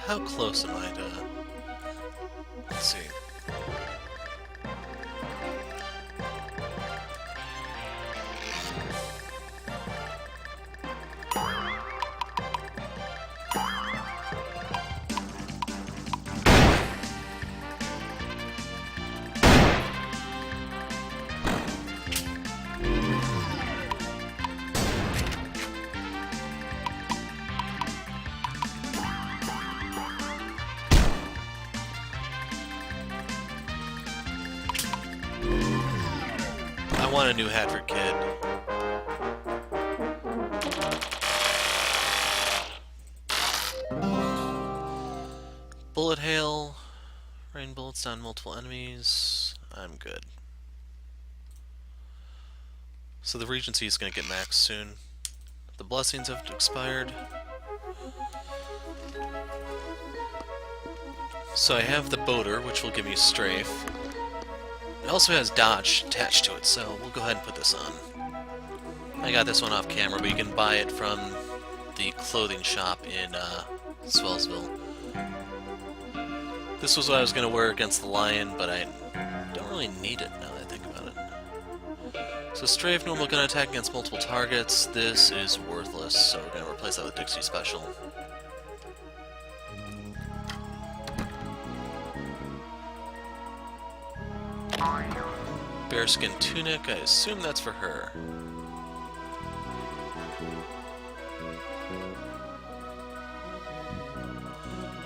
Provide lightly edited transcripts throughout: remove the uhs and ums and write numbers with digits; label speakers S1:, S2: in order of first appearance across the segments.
S1: How close am I to... Let's see. I want a new hat for Kid. Bullet hail. Rain bullets down multiple enemies. I'm good. So the Regency is going to get maxed soon. The blessings have expired. So I have the boater, which will give me strafe. It also has dodge attached to it, so we'll go ahead and put this on. I got this one off camera, but you can buy it from the clothing shop in Swellsville. This was what I was going to wear against the lion, but I don't really need it now that I think about it. So strafe, normal gun attack against multiple targets. This is worthless, so we're going to replace that with Dixie Special. Bearskin tunic, I assume that's for her.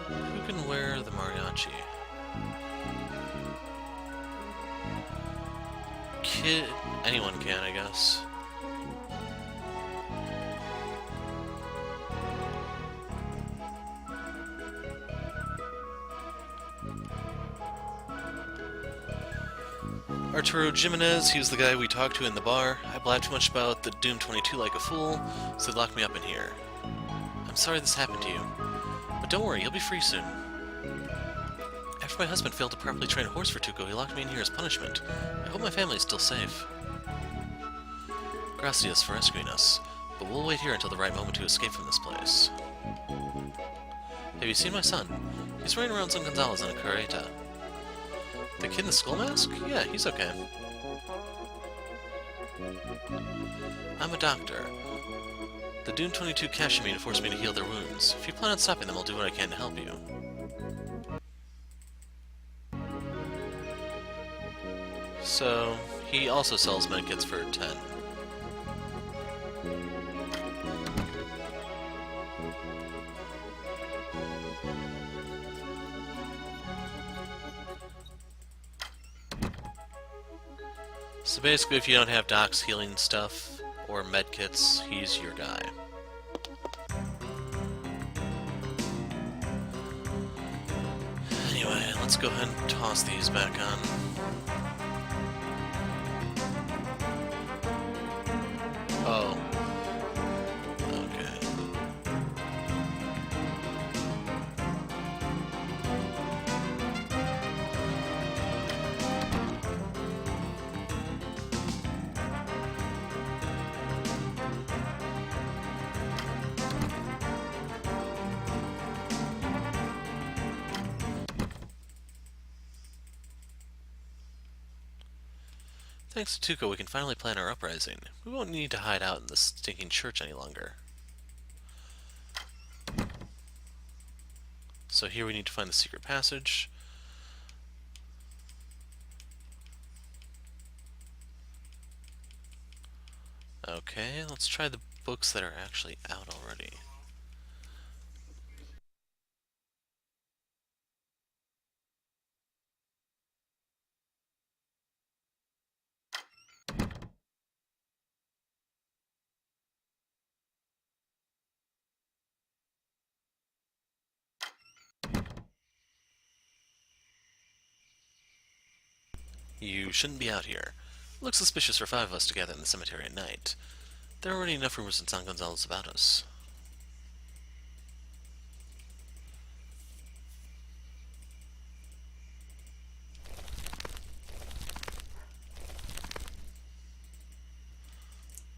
S1: Who can wear the mariachi? Kid... anyone can, I guess. Arturo Jimenez, he was the guy we talked to in the bar. I blabbed too much about the Doom 22 like a fool, so they locked me up in here. I'm sorry this happened to you, but don't worry, you'll be free soon. After my husband failed to properly train a horse for Tuco, he locked me in here as punishment. I hope my family is still safe. Gracias for rescuing us, but we'll wait here until the right moment to escape from this place. Have you seen my son? He's running around San Gonzalez in a carreta. The kid in the skull mask? Yeah, he's okay. I'm a doctor. The Doom 22 captured me and forced me to heal their wounds. If you plan on stopping them, I'll do what I can to help you. So, he also sells medkits for 10. So basically, if you don't have Doc's healing stuff or medkits, he's your guy. Anyway, let's go ahead and toss these back on. Oh. Okay. Thanks to Tuco, we can finally plan our uprising. We won't need to hide out in this stinking church any longer. So here we need to find the secret passage. Okay, let's try the books that are actually out already. You shouldn't be out here. Looks suspicious for 5 of us to gather in the cemetery at night. There are already enough rumors in San Gonzalez about us.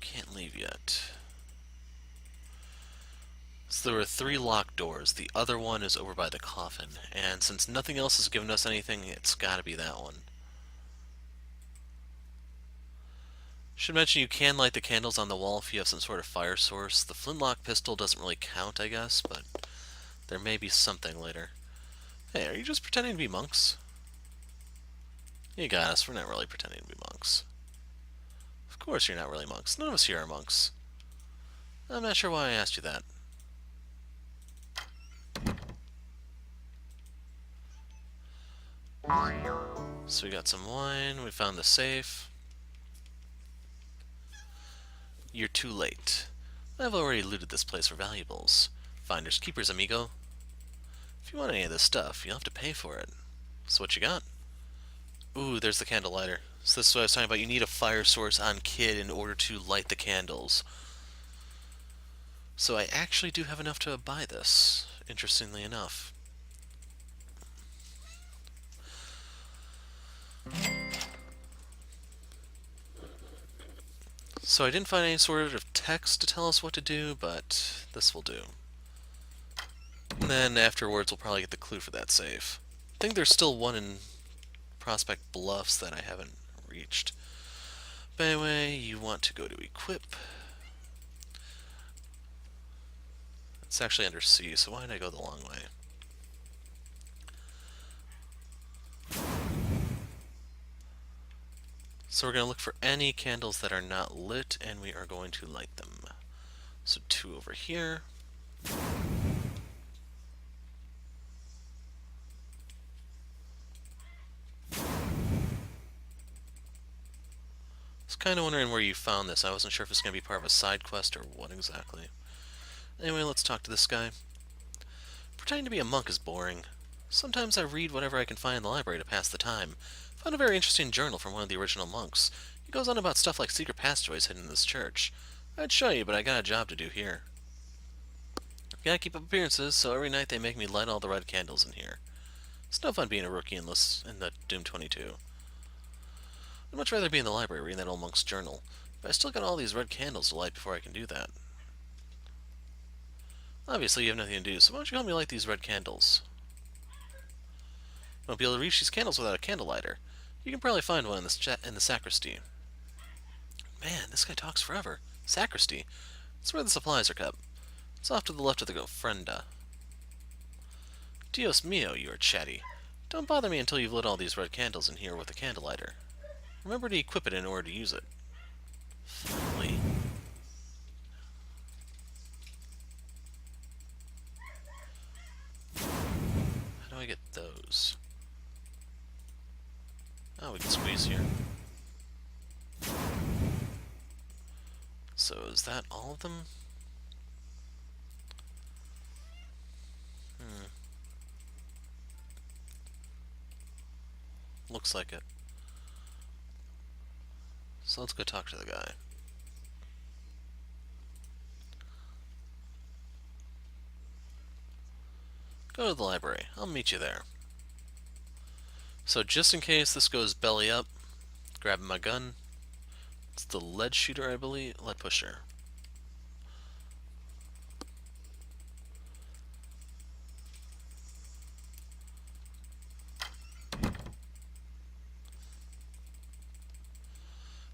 S1: Can't leave yet. So there were 3 locked doors. The other one is over by the coffin. And since nothing else has given us anything, it's gotta be that one. Should mention you can light the candles on the wall if you have some sort of fire source. The flintlock pistol doesn't really count, I guess, but there may be something later. Hey, are you just pretending to be monks? You got us, we're not really pretending to be monks. Of course you're not really monks. None of us here are monks. I'm not sure why I asked you that. So we got some wine, we found the safe. You're too late. I've already looted this place for valuables. Finders keepers, amigo. If you want any of this stuff, you'll have to pay for it. So what you got? Ooh, there's the candle lighter. So this is what I was talking about. You need a fire source on Kid in order to light the candles. So I actually do have enough to buy this, interestingly enough. So I didn't find any sort of text to tell us what to do, but this will do. And then afterwards we'll probably get the clue for that safe. I think there's still one in Prospect Bluffs that I haven't reached. But anyway, you want to go to equip. It's actually under C, so why did I go the long way? So we're going to look for any candles that are not lit, and we are going to light them. So 2 over here. I was kind of wondering where you found this. I wasn't sure if it's going to be part of a side quest or what exactly. Anyway, let's talk to this guy. Pretending to be a monk is boring. Sometimes I read whatever I can find in the library to pass the time. Found a very interesting journal from one of the original monks. He goes on about stuff like secret passageways hidden in this church. I'd show you, but I got a job to do here. Gotta keep up appearances, so every night they make me light all the red candles in here. It's no fun being a rookie in the Doom 22. I'd much rather be in the library reading that old monk's journal, but I still got all these red candles to light before I can do that. Obviously you have nothing to do, so why don't you help me light these red candles? Won't be able to reach these candles without a candle lighter. You can probably find one in the sacristy. Man, this guy talks forever. Sacristy. It's where the supplies are kept. It's off to the left of the ofrenda. Dios mio, you are chatty. Don't bother me until you've lit all these red candles in here with a candle lighter. Remember to equip it in order to use it. Finally. How do I get those? Oh, we can squeeze here. So is that all of them? Looks like it. So let's go talk to the guy. Go to the library. I'll meet you there. So just in case this goes belly up, grabbing my gun. It's the lead shooter, I believe. Lead pusher.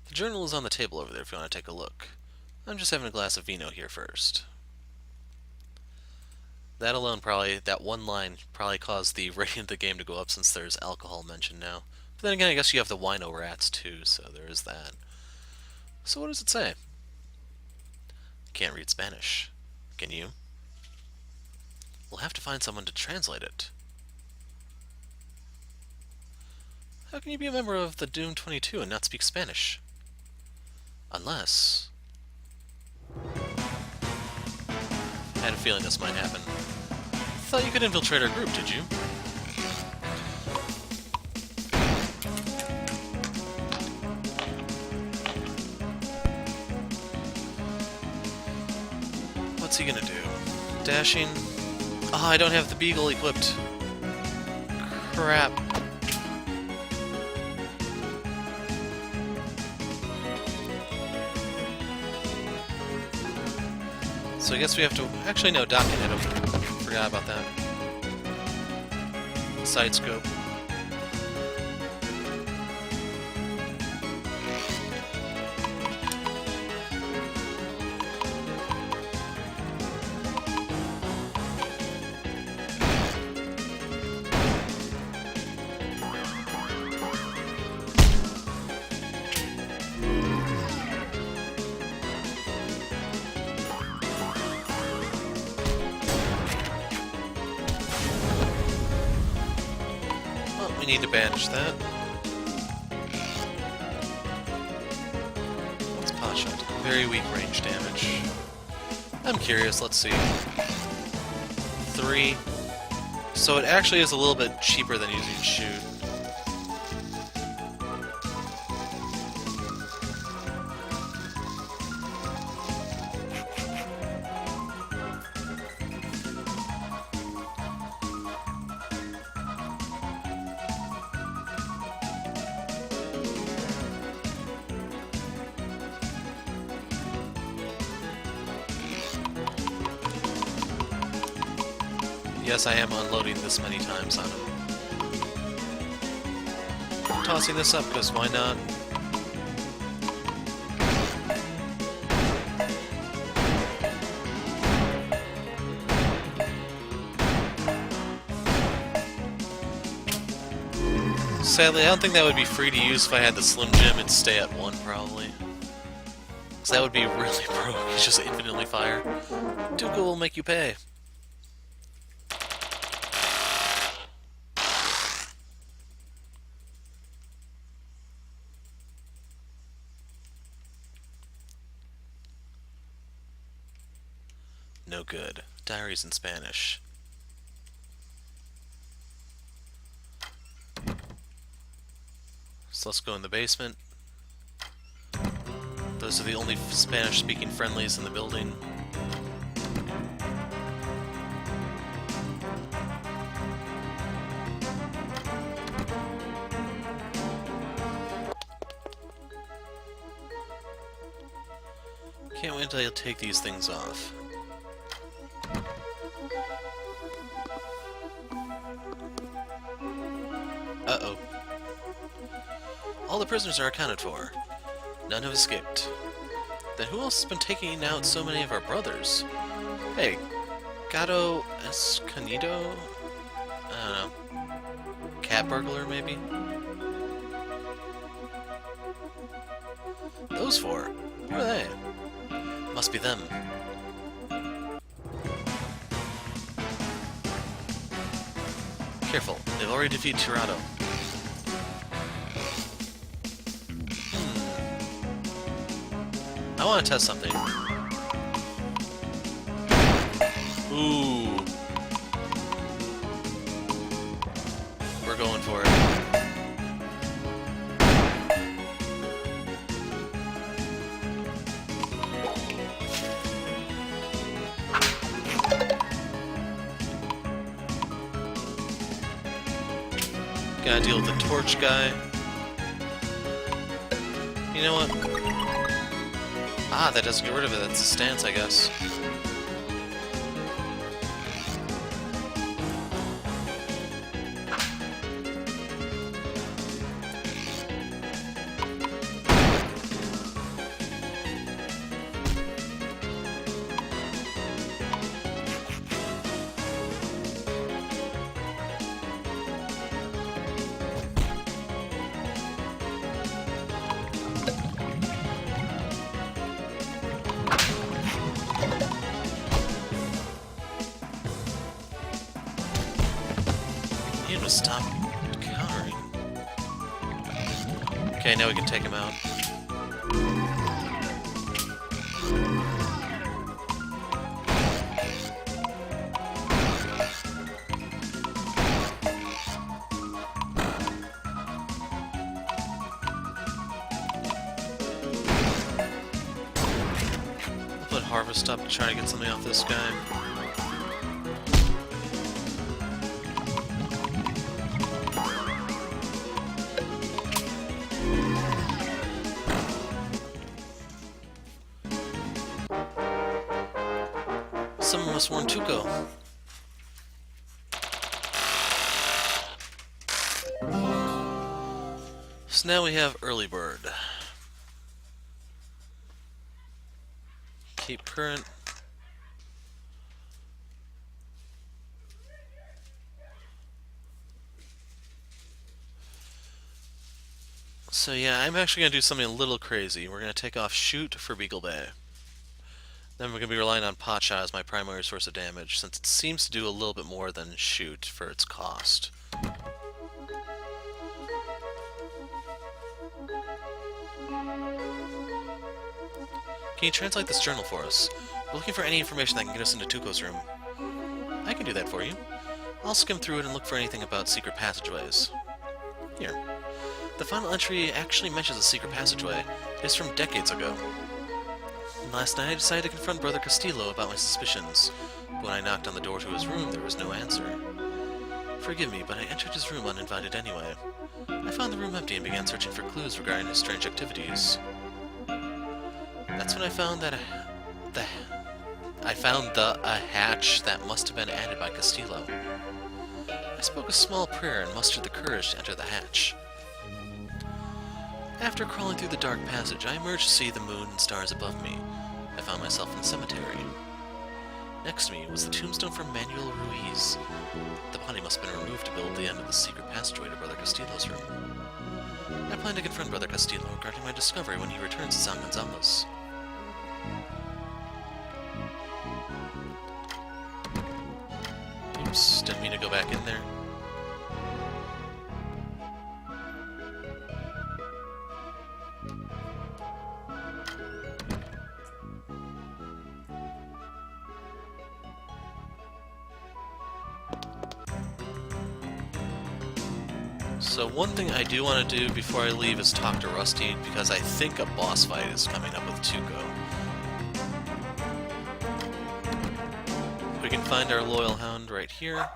S1: The journal is on the table over there if you want to take a look. I'm just having a glass of vino here first. That alone probably, that one line probably caused the rating of the game to go up since there's alcohol mentioned now. But then again, I guess you have the wino rats too, so there is that. So what does it say? Can't read Spanish. Can you? We'll have to find someone to translate it. How can you be a member of the Doom 22 and not speak Spanish? Unless... I had a feeling this might happen. Thought you could infiltrate our group, did you? What's he gonna do? Dashing? Oh, I don't have the beagle equipped. Crap. So I guess we have to... Actually, no, Doc can hit him. Forgot about that. Side scope. We need to bandage that. What's pot shot? Very weak range damage. I'm curious, let's see. 3. So it actually is a little bit cheaper than using shoot. Yes, I am unloading this many times on him. Tossing this up, because why not? Sadly, I don't think that would be free to use if I had the Slim Jim. It'd stay at 1, probably. Because that would be really broke. It's just infinitely fire. Tuco will make you pay. No good. Diaries in Spanish. So let's go in the basement. Those are the only Spanish-speaking friendlies in the building. Can't wait until I take these things off. Uh-oh. All the prisoners are accounted for. None have escaped. Then who else has been taking out so many of our brothers? Hey, Gato Escondido? I don't know. Cat burglar, maybe? Those 4? Who are they? Must be them. Careful, they've already defeated Tirado. I want to test something. Ooh. We're going for it. Gotta deal with the torch guy. You know what? Ah, that doesn't get rid of it. That's a stance, I guess. You need to stop countering. Okay, now we can take him out. I'll put Harvest up to try to get something off this guy. must warn Tuco. So now we have Early Bird. Keep current. So yeah, I'm actually going to do something a little crazy. We're going to take off Shoot for Beagle Bay. Then we're going to be relying on Potshot as my primary source of damage, since it seems to do a little bit more than Shoot for its cost. Can you translate this journal for us? We're looking for any information that can get us into Tuco's room. I can do that for you. I'll skim through it and look for anything about secret passageways. Here. The final entry actually mentions a secret passageway. It is from decades ago. Last night I decided to confront Brother Castillo about my suspicions. But when I knocked on the door to his room, there was no answer. Forgive me, but I entered his room uninvited anyway. I found the room empty and began searching for clues regarding his strange activities. That's when I found that a hatch that must have been added by Castillo. I spoke a small prayer and mustered the courage to enter the hatch. After crawling through the dark passage, I emerged to see the moon and stars above me. I found myself in the cemetery. Next to me was the tombstone for Manuel Ruiz. The body must have been removed to build the end of the secret passageway to Brother Castillo's room. I plan to confront Brother Castillo regarding my discovery when he returns to San Gonzalo's. Oops, didn't mean to go back in there. So one thing I do want to do before I leave is talk to Rusty, because I think a boss fight is coming up with Tuco. We can find our loyal hound right here.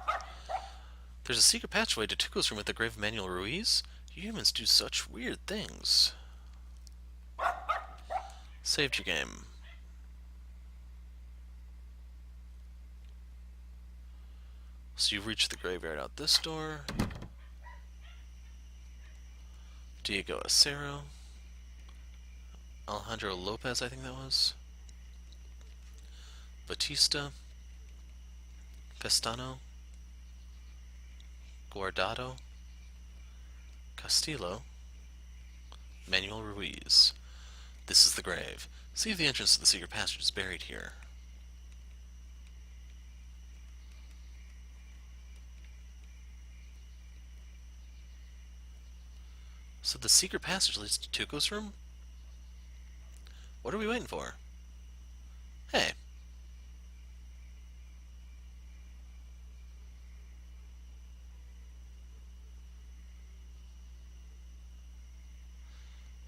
S1: There's a secret passageway to Tuco's room at the grave of Manuel Ruiz. You humans do such weird things. Saved your game. So you've reached the graveyard out this door. Diego Acero. Alejandro Lopez, I think that was. Batista. Pestano. Guardado. Castillo. Manuel Ruiz. This is the grave. See if the entrance to the secret passage is buried here. So the secret passage leads to Tuco's room? What are we waiting for? Hey.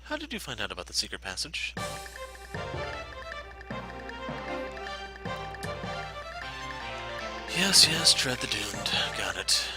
S1: How did you find out about the secret passage? Yes, yes, Dread the Doomed. Got it.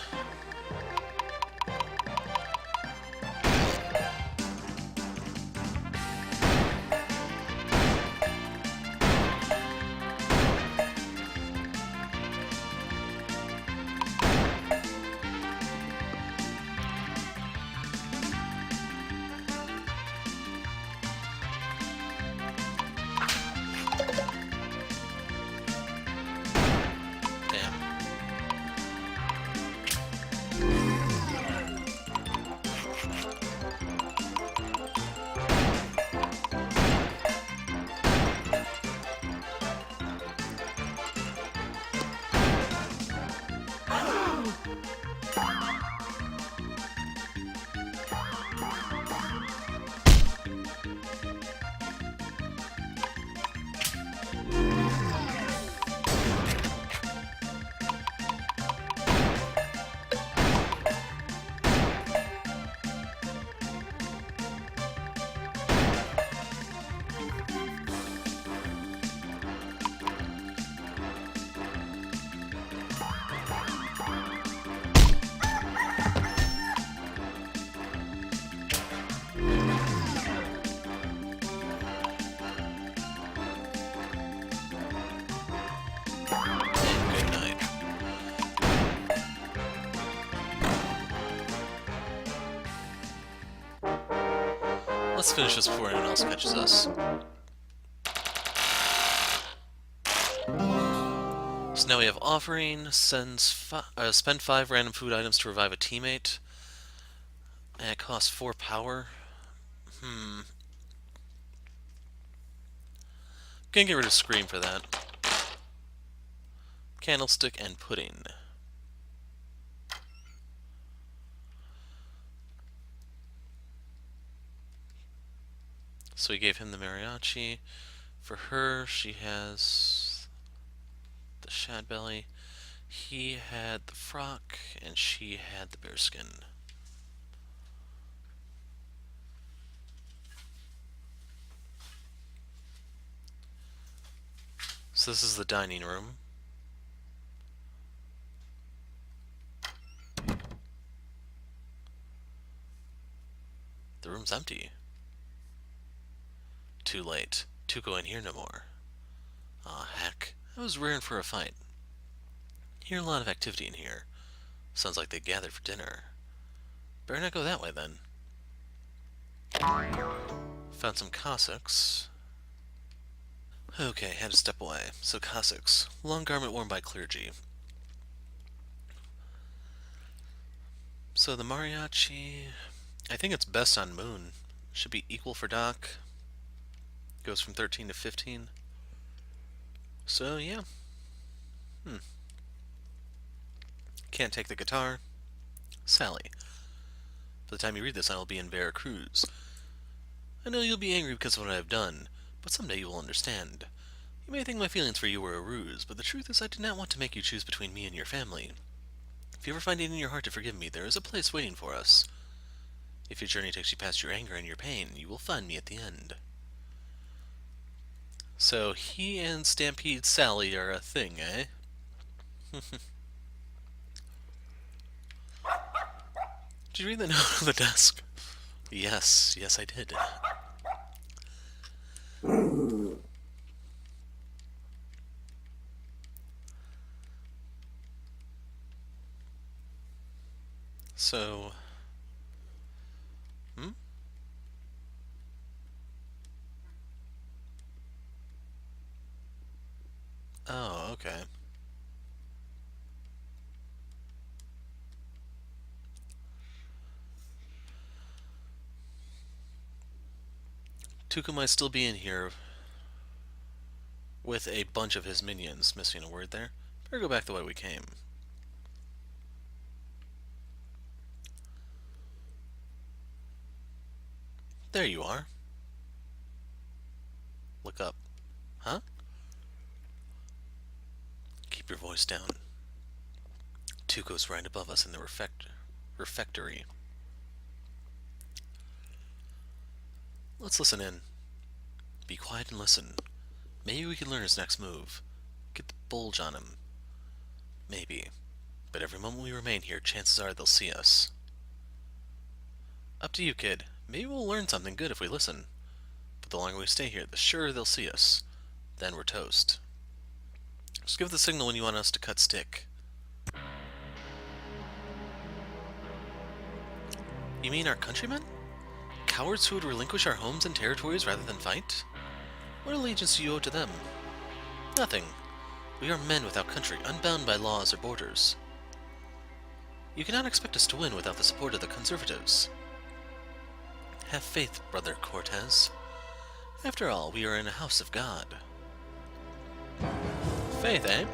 S1: Let's finish this before anyone else catches us. So now we have offering, spend 5 random food items to revive a teammate. And it costs 4 power. Gonna get rid of Scream for that. Candlestick and Pudding. So we gave him the mariachi. For her, she has the shad belly. He had the frock, and she had the bearskin. So this is the dining room. The room's empty. Too late. Tuco ain't here no more. Aw, heck. I was rearing for a fight. Hear a lot of activity in here. Sounds like they gathered for dinner. Better not go that way, then. Found some Cossacks. Okay, had to step away. So Cossacks. Long garment worn by clergy. So the mariachi... I think it's best on Moon. Should be equal for Doc. Goes from 13 to 15. So, yeah. Can't take the guitar. Sally. By the time you read this, I will be in Veracruz. I know you'll be angry because of what I have done, but someday you will understand. You may think my feelings for you were a ruse, but the truth is I did not want to make you choose between me and your family. If you ever find it in your heart to forgive me, there is a place waiting for us. If your journey takes you past your anger and your pain, you will find me at the end. So he and Stampede Sally are a thing, eh? Did you read the note on the desk? Yes, yes I did. So... Oh, okay. Tuco might still be in here with a bunch of his minions. Missing a word there. Better go back the way we came. There you are. Look up. Huh? Keep your voice down. Tuco's right above us in the refectory. Let's listen in. Be quiet and listen. Maybe we can learn his next move. Get the bulge on him. Maybe. But every moment we remain here, chances are they'll see us. Up to you, kid. Maybe we'll learn something good if we listen. But the longer we stay here, the surer they'll see us. Then we're toast. Just give the signal when you want us to cut stick. You mean our countrymen? Cowards who would relinquish our homes and territories rather than fight? What allegiance do you owe to them? Nothing. We are men without country, unbound by laws or borders. You cannot expect us to win without the support of the conservatives. Have faith, brother Cortez. After all, we are in a house of God. Faith, eh?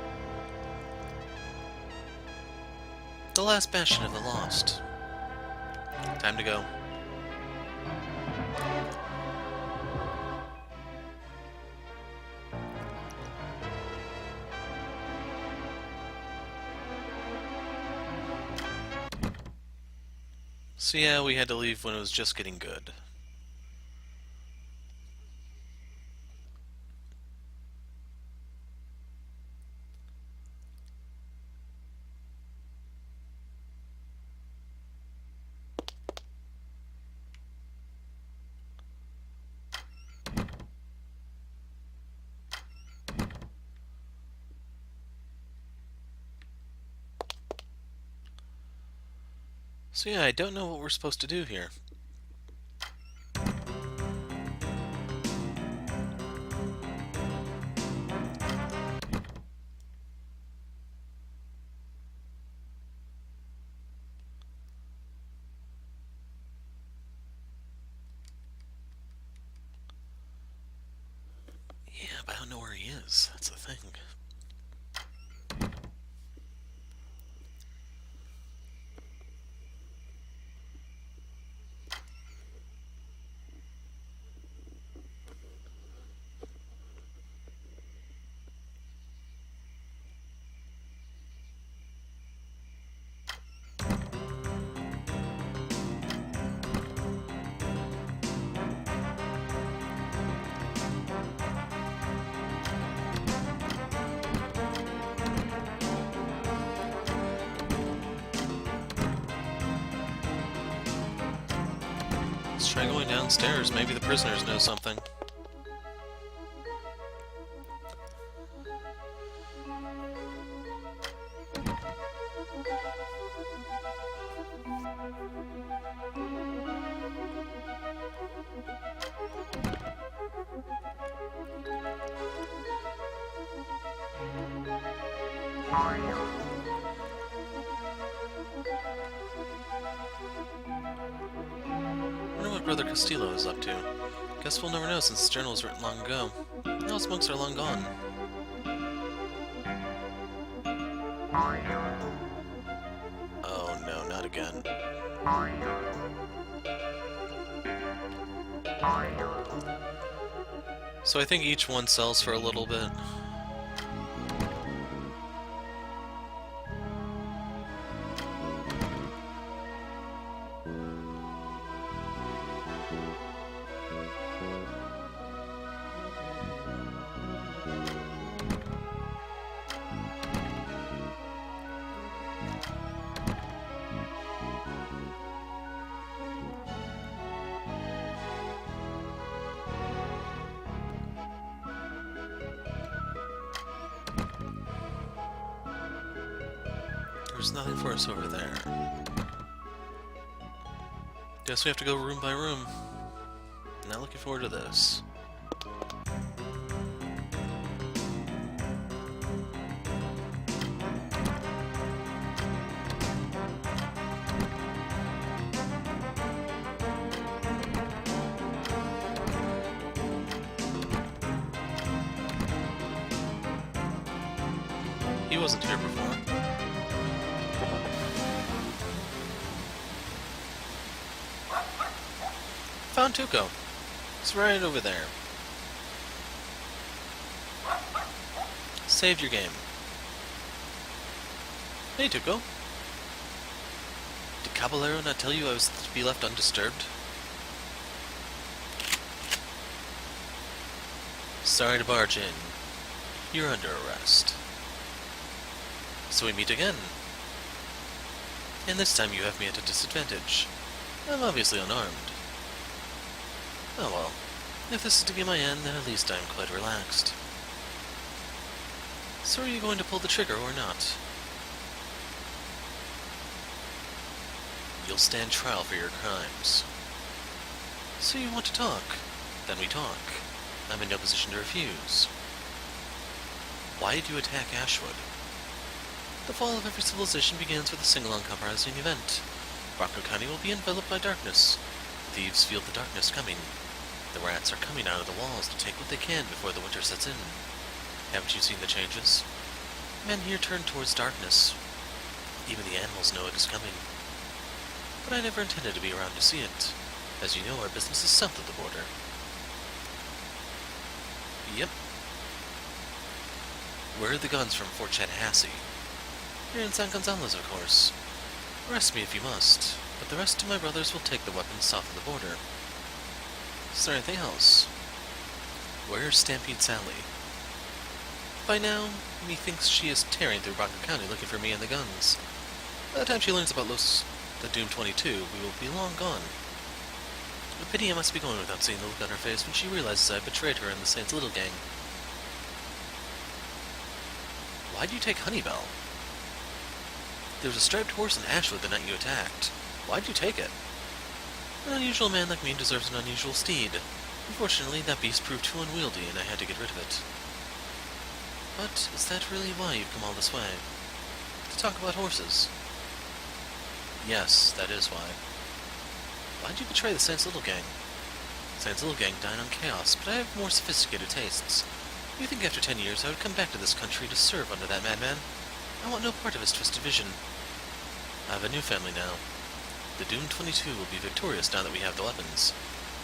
S1: The last bastion of the lost. Time to go. So yeah, we had to leave when it was just getting good. So yeah, I don't know what we're supposed to do here. but I don't know where he is. That's the thing. Let's try going downstairs. Maybe the prisoners know something. I wonder what Brother Castillo is up to. Guess we'll never know since the journal was written long ago. Now his monks are long gone. Oh no, not again. So I think each one sells for a little bit. There's nothing for us over there. Guess we have to go room by room. Not looking forward to this. He wasn't here before. Found Tuco. It's right over there. Saved your game. Hey, Tuco. Did Caballero not tell you I was to be left undisturbed? Sorry to barge in. You're under arrest. So we meet again. And this time you have me at a disadvantage. I'm obviously unarmed. Oh well. If this is to be my end, then at least I'm quite relaxed. So are you going to pull the trigger or not? You'll stand trial for your crimes. So you want to talk? Then we talk. I'm in no position to refuse. Why did you attack Ashwood? The fall of every civilization begins with a single uncompromising event. Rocco County will be enveloped by darkness. Thieves feel the darkness coming. The rats are coming out of the walls to take what they can before the winter sets in. Haven't you seen the changes? Men here turn towards darkness. Even the animals know it is coming. But I never intended to be around to see it. As you know, our business is south of the border. Yep. Where are the guns from Fort Chanhassen? Here in San Gonzalo's, of course. Arrest me if you must, but the rest of my brothers will take the weapons south of the border. Is there anything else? Where's Stampede Sally? By now, methinks she is tearing through Bronco County looking for me and the guns. By the time she learns about the Doom 22, we will be long gone. A pity I must be going without seeing the look on her face when she realizes I betrayed her and the Saints Little Gang. Why'd you take Honeybell? There was a striped horse in Ashwood the night you attacked. Why'd you take it? An unusual man like me deserves an unusual steed. Unfortunately, that beast proved too unwieldy, and I had to get rid of it. But is that really why you've come all this way? To talk about horses? Yes, that is why. Why'd you betray the Saints Little Gang? Saints Little Gang dine on chaos, but I have more sophisticated tastes. You think after 10 years I would come back to this country to serve under that madman? I want no part of his twisted vision. I have a new family now. The Doom 22 will be victorious now that we have the weapons.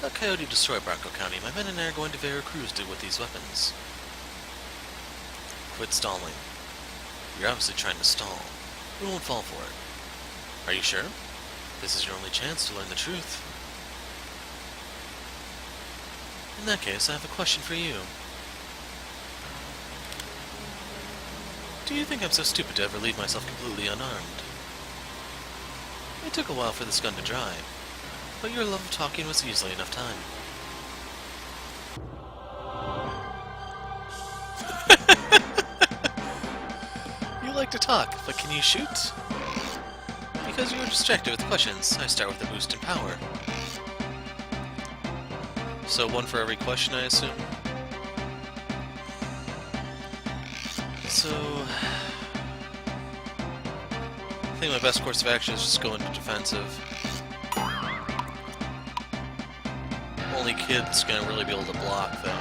S1: Let Coyote destroy Bronco County. My men and I are going to Veracruz to do with these weapons. Quit stalling. You're obviously trying to stall. We won't fall for it. Are you sure? This is your only chance to learn the truth. In that case, I have a question for you. Do you think I'm so stupid to ever leave myself completely unarmed? It took a while for this gun to dry, but your love of talking was easily enough time. You like to talk, but can you shoot? Because you were distracted with questions, I start with a boost in power. So one for every question, I assume? So... I think my best course of action is just go into defensive. Only kid's gonna really be able to block, though.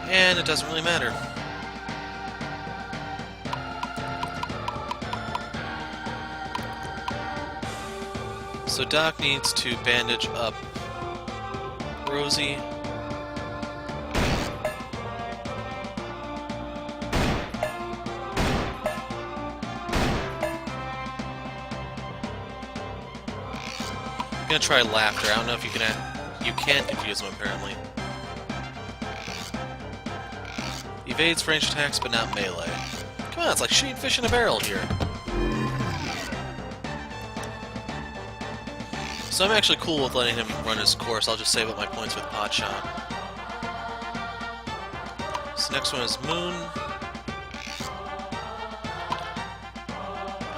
S1: And it doesn't really matter. So Doc needs to bandage up Rosie. I'm gonna try laughter. I don't know if you can confuse him apparently. Evades ranged attacks, but not melee. Come on, it's like shooting fish in a barrel here. So I'm actually cool with letting him run his course. I'll just save up my points with Pot Shot. So next one is Moon.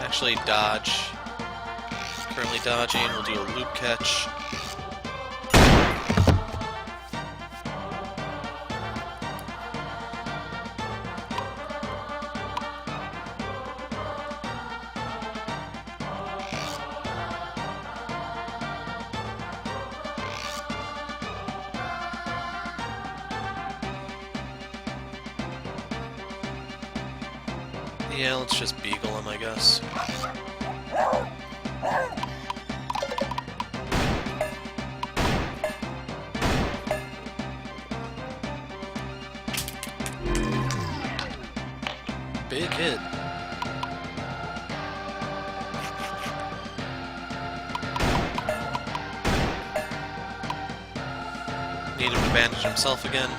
S1: Actually, dodge. Currently dodging. We'll do a loop catch. Yeah, let's just beagle him, I guess. Big hit. Need him to bandage himself again.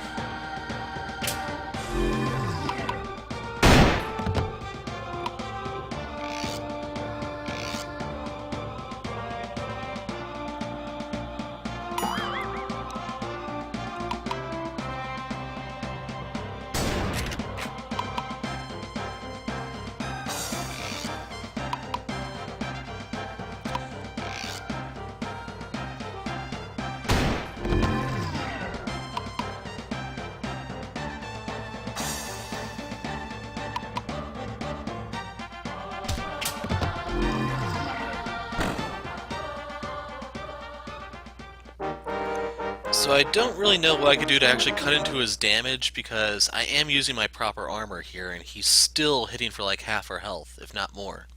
S1: So I don't really know what I could do to actually cut into his damage, because I am using my proper armor here, and he's still hitting for like half our health, if not more.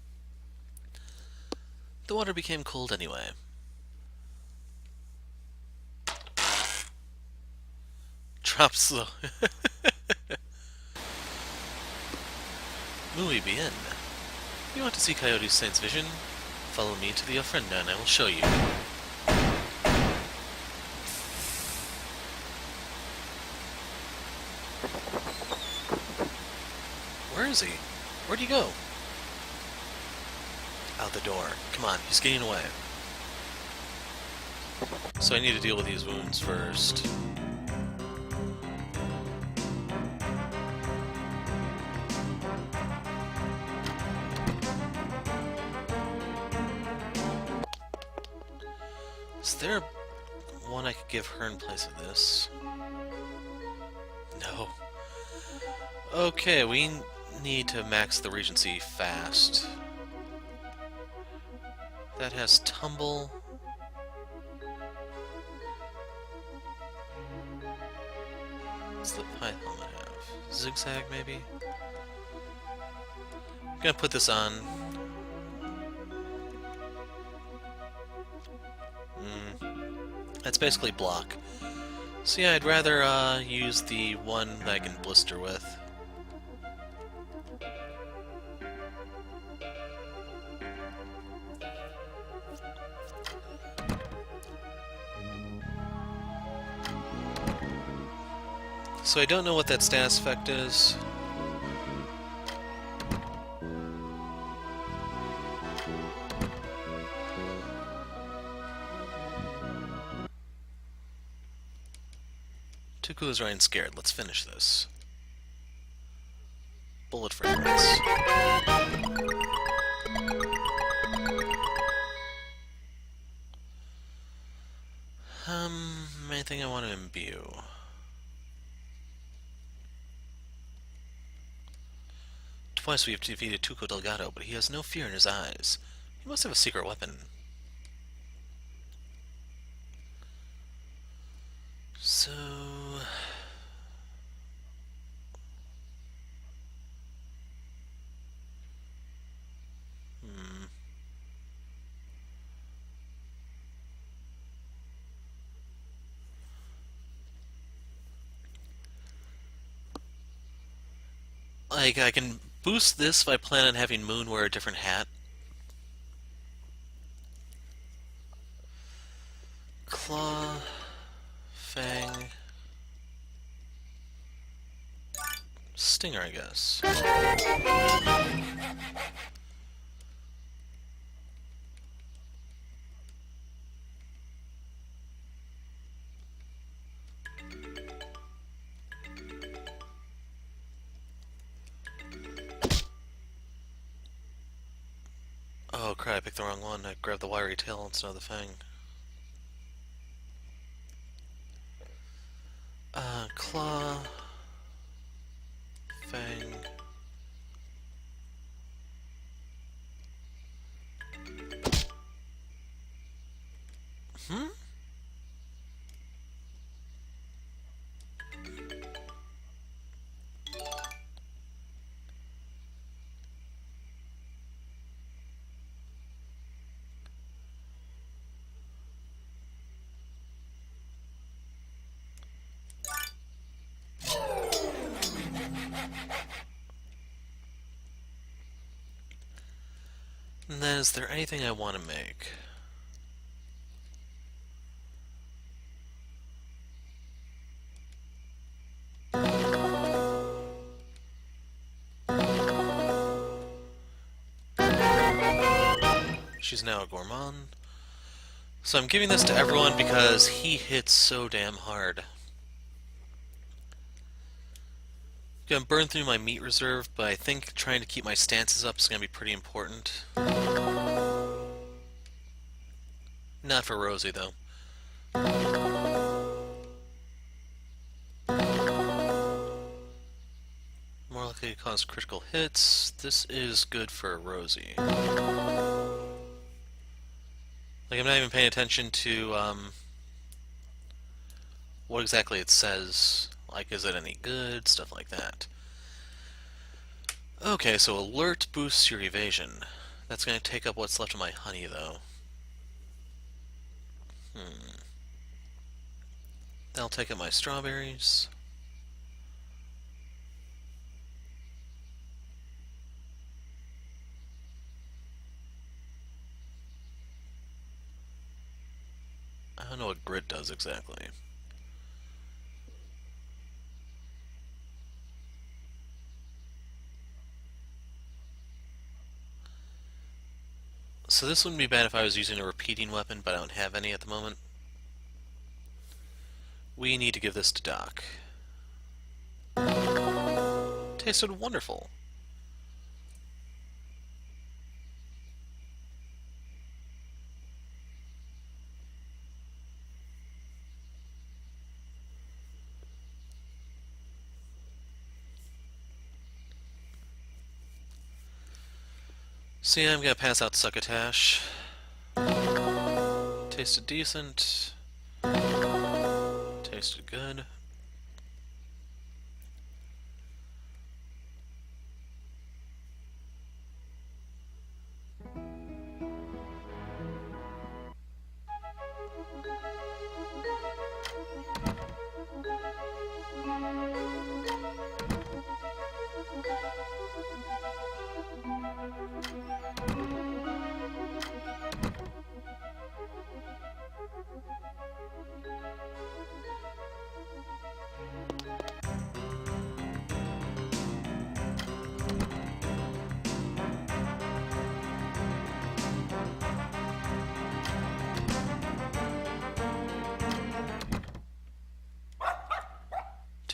S1: The water became cold anyway. Drop slow. Muy bien. You want to see Coyote's Saint's vision? Follow me to the ofrenda and I will show you. Where is he? Where'd he go? Out the door. Come on, he's getting away. So I need to deal with these wounds first. Is there one I could give her in place of this? No. Okay, we need to max the Regency fast. That has Tumble. What's the pie helmet have? Zigzag, maybe? I'm gonna put this on. That's basically block. So yeah, I'd rather use the one that I can blister with. So I don't know what that status effect is. Tuco is running scared. Let's finish this. Bullet fragments. Anything I want to imbue? Twice we have defeated Tuco Delgado, but he has no fear in his eyes. He must have a secret weapon. So... Like, I can boost this if I plan on having Moon wear a different hat. Claw... Fang... Stinger, I guess. Oh crap, I picked the wrong one. I grabbed the wiry tail instead of the fang. Claw... Fang... Hmm? And then, is there anything I want to make? She's now a gourmand. So I'm giving this to everyone because he hits so damn hard. I'm gonna burn through my meat reserve, but I think trying to keep my stances up is gonna be pretty important. Not for Rosie, though. More likely to cause critical hits. This is good for Rosie. Like, I'm not even paying attention to, what exactly it says. Like, is it any good? Stuff like that. Okay, so alert boosts your evasion. That's gonna take up what's left of my honey, though. That'll take up my strawberries. I don't know what grit does exactly. So this wouldn't be bad if I was using a repeating weapon, but I don't have any at the moment. We need to give this to Doc. Tasted wonderful. So yeah, I'm gonna pass out succotash. Tasted decent. Tasted good.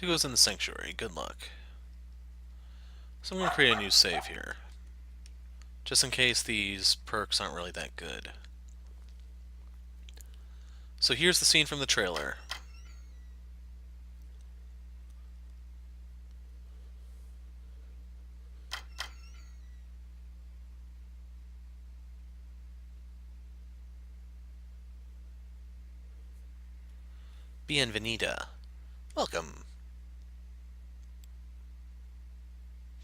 S1: Tuco's in the sanctuary. Good luck. So I'm going to create a new save here, just in case these perks aren't really that good. So here's the scene from the trailer. Bienvenida. Welcome.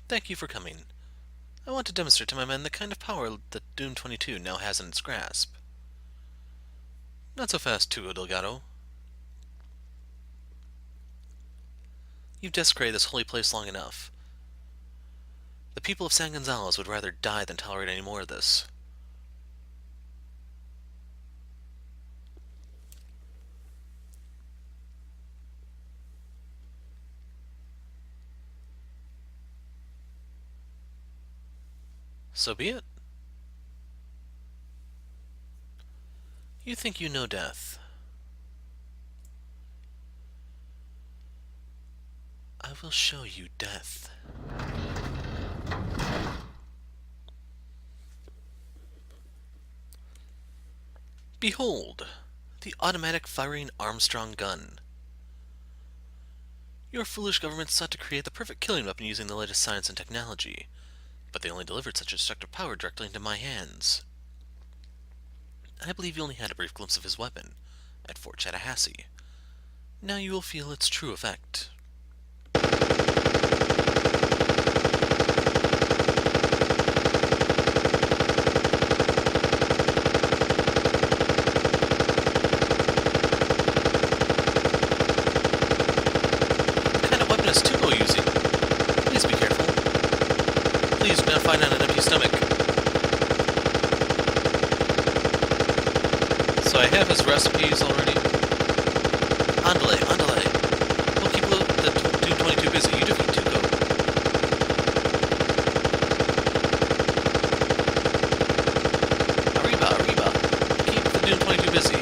S1: Thank you for coming. I want to demonstrate to my men the kind of power that Doom 22 now has in its grasp. Not so fast, Tuco Delgado. You've desecrated this holy place long enough. The people of San Gonzalez would rather die than tolerate any more of this. So be it. You think you know death. I will show you death. Behold, the automatic firing Armstrong gun. Your foolish government sought to create the perfect killing weapon using the latest science and technology, but they only delivered such destructive power directly into my hands. I believe you only had a brief glimpse of his weapon at Fort Chattahassee. Now you will feel its true effect. What kind of weapon is Tuco using? Please be careful. Please do not fight on an empty stomach. So I have his recipes already. Andale, andale. We'll keep the Doom 22 busy. You defeat Tuco. Arriba, arriba. Keep the Doom 22 busy.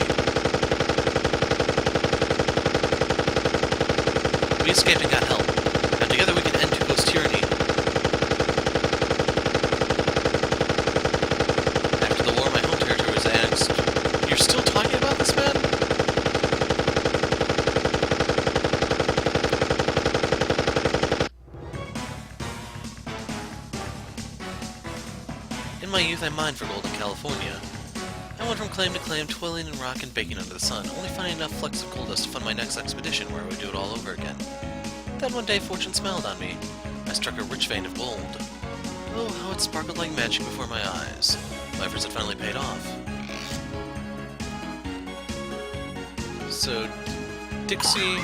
S1: We escaped and got help. Now together we can end Tuco's tyranny. After the war, my home territory was annexed. You're still talking about this, man? In my youth, I mined for gold in California. I went from claim to claim, toiling in rock and baking under the sun, only finding enough flecks of gold dust to fund my next expedition where I would do it all over again. Then one day, fortune smiled on me. I struck a rich vein of gold. Oh, how it sparkled like magic before my eyes. My efforts had finally paid off. So, Dixie...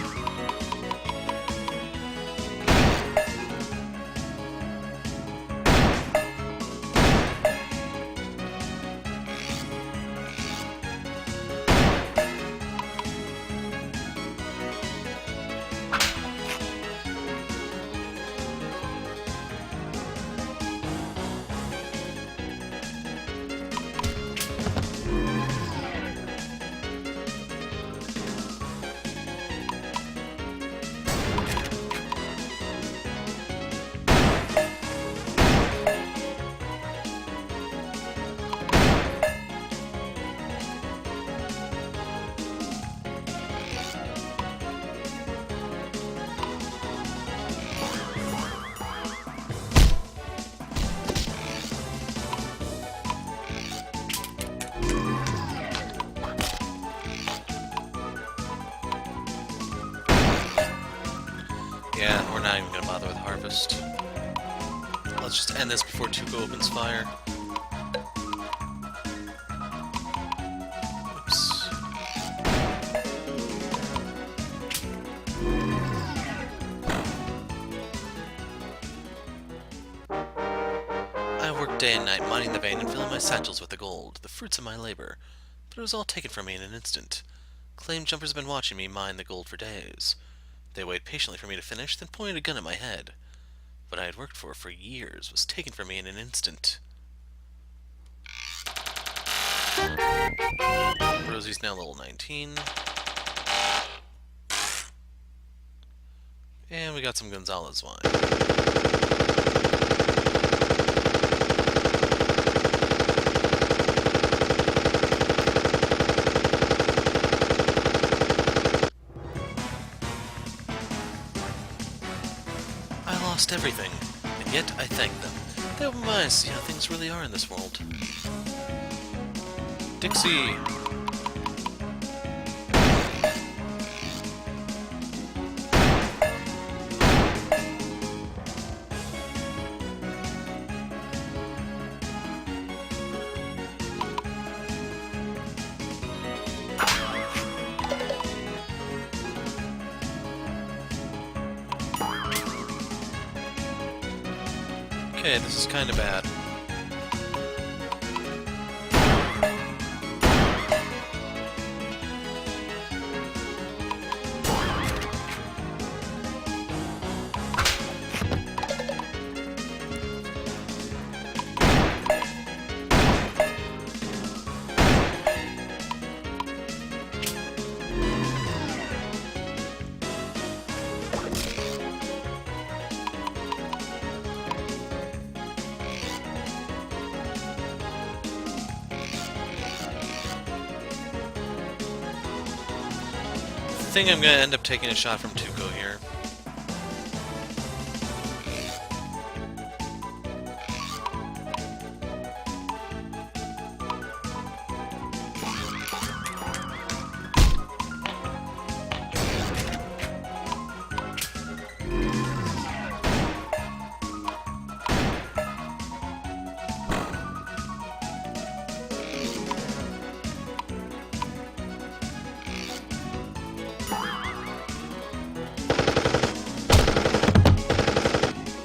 S1: Yeah, we're not even gonna bother with harvest. Let's just end this before Tuco opens fire. Oops. I worked day and night mining the vein and filling my satchels with the gold, the fruits of my labor, but it was all taken from me in an instant. Claim jumpers have been watching me mine the gold for days. They waited patiently for me to finish, then pointed a gun at my head. What I had worked for years was taken from me in an instant. Rosie's now level 19. And we got some Gonzalez wine. I lost everything, and yet I thank them. They opened my eyes to see how things really are in this world. Dixie! Okay, this is kind of bad. I think I'm going to end up taking a shot from Tuco here.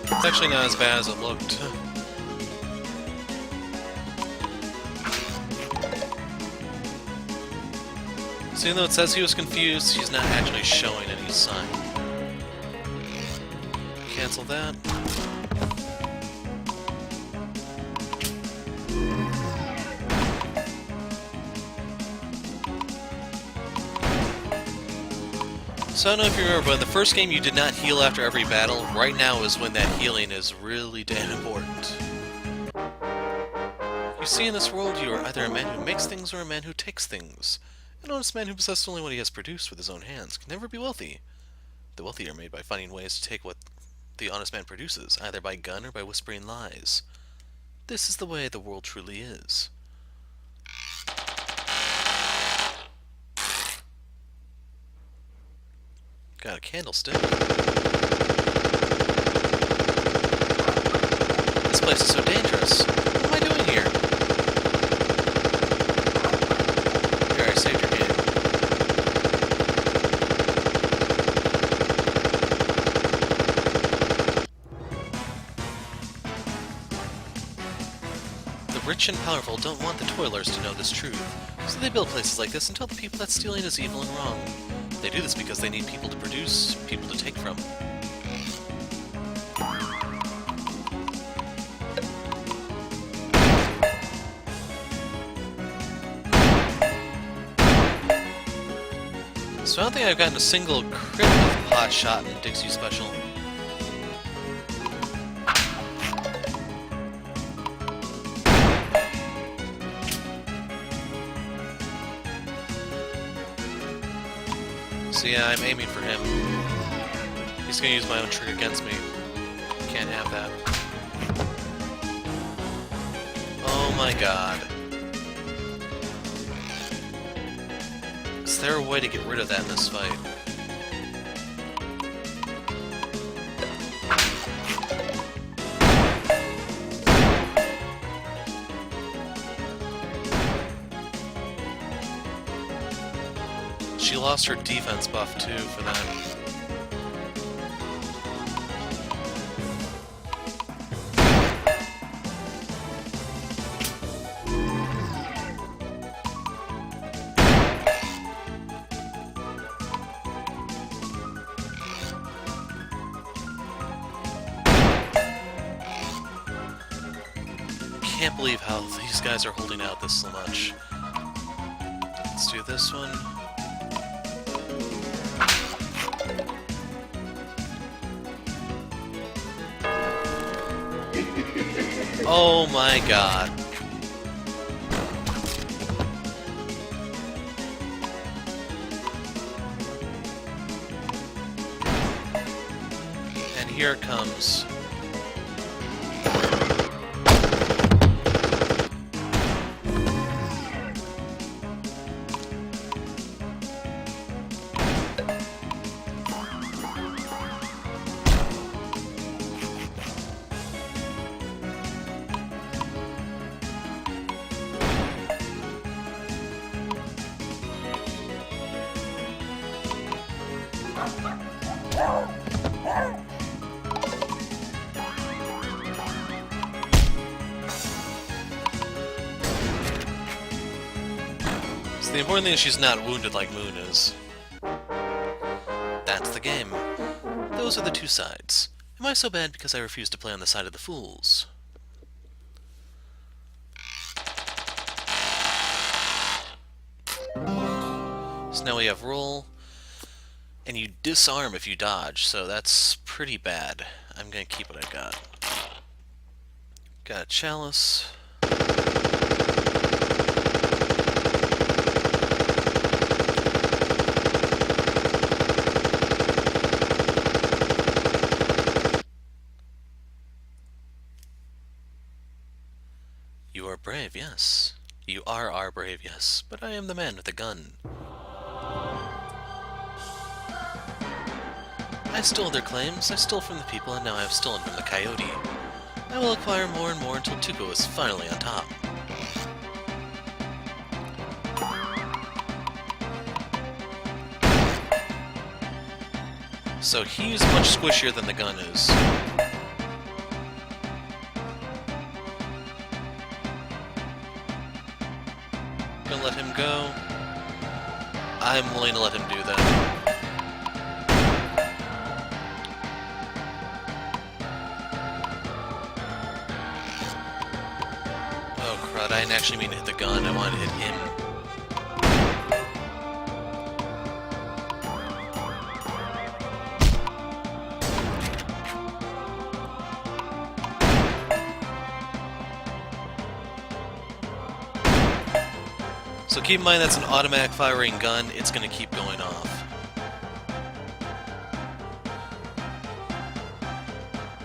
S1: It's actually not as bad as it looked. So even though it says he was confused, he's not actually showing any sign. Cancel that. So I don't know if you remember, but in the first game you did not heal after every battle. Right now is when that healing is really damn important. You see, in this world you are either a man who makes things or a man who takes things. An honest man who possesses only what he has produced with his own hands can never be wealthy. The wealthy are made by finding ways to take what the honest man produces, either by gun or by whispering lies. This is the way the world truly is. Got a candlestick. This place is so dangerous. What am I doing here? Here, I saved your game. The rich and powerful don't want the toilers to know this truth, so they build places like this and tell the people that stealing is evil and wrong. They do this because they need people to produce, people to take from. So I don't think I've gotten a single crit with Hot Shot in Dixie Special. So yeah, I'm aiming for him. He's gonna use my own trick against me. Can't have that. Oh my god. Is there a way to get rid of that in this fight? She lost her defense buff too for that. Can't believe how these guys are holding out this so much. Let's do this one. Oh my god. And here it comes. So the important thing is she's not wounded like Moon is. That's the game. Those are the two sides. Am I so bad because I refuse to play on the side of the fools? So now we have roll, and you disarm if you dodge, so that's pretty bad. I'm gonna keep what I got. Got a chalice. You are brave, yes. You are brave, yes. But I am the man with the gun. I stole their claims, I stole from the people, and now I have stolen from the coyote. I will acquire more and more until Tuco is finally on top. So he's much squishier than the gun is. Gonna let him go. I'm willing to let him do that. Oh crud, I didn't actually mean to hit the gun, I wanted to hit him. So keep in mind that's an automatic firing gun, it's going to keep going off.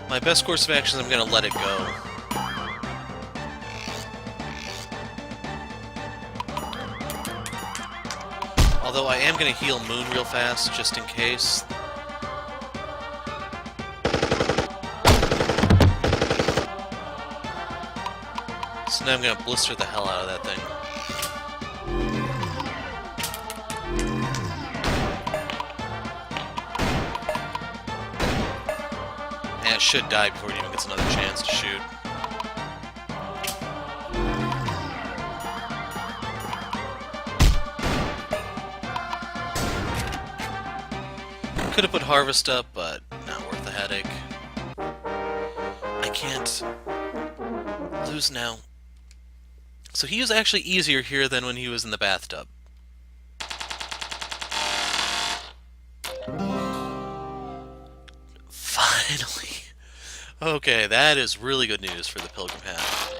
S1: My best course of action is I'm going to let it go. Although I am going to heal Moon real fast, just in case. So now I'm going to blister the hell out of that thing. And it should die before it even gets another chance to shoot. Could have put Harvest up, but not worth the headache. I can't lose now. So he was actually easier here than when he was in the bathtub. Finally. Okay, that is really good news for the Pilgrim Path.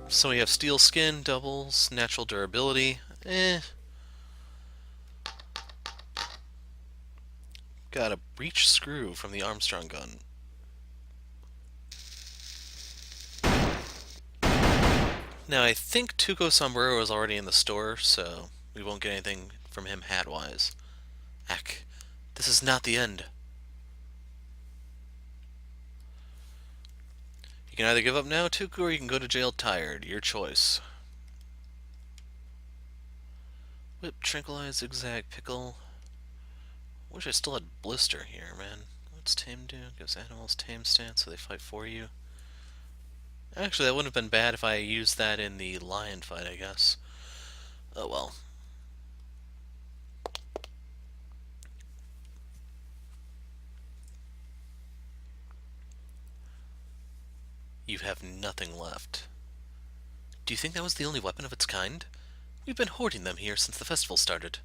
S1: So we have Steel Skin, doubles, natural durability. Got a breech screw from the Armstrong gun. Now I think Tuco Sombrero is already in the store, so we won't get anything from him hat-wise. Heck, this is not the end. You can either give up now, Tuco, or you can go to jail tired. Your choice. Whip, Tranquilize, Zigzag, Pickle. Wish I still had Blister here, man. What's Tame do? Gives animals Tame stance so they fight for you. Actually, that wouldn't have been bad if I used that in the lion fight, I guess. Oh well. You have nothing left. Do you think that was the only weapon of its kind? We've been hoarding them here since the festival started.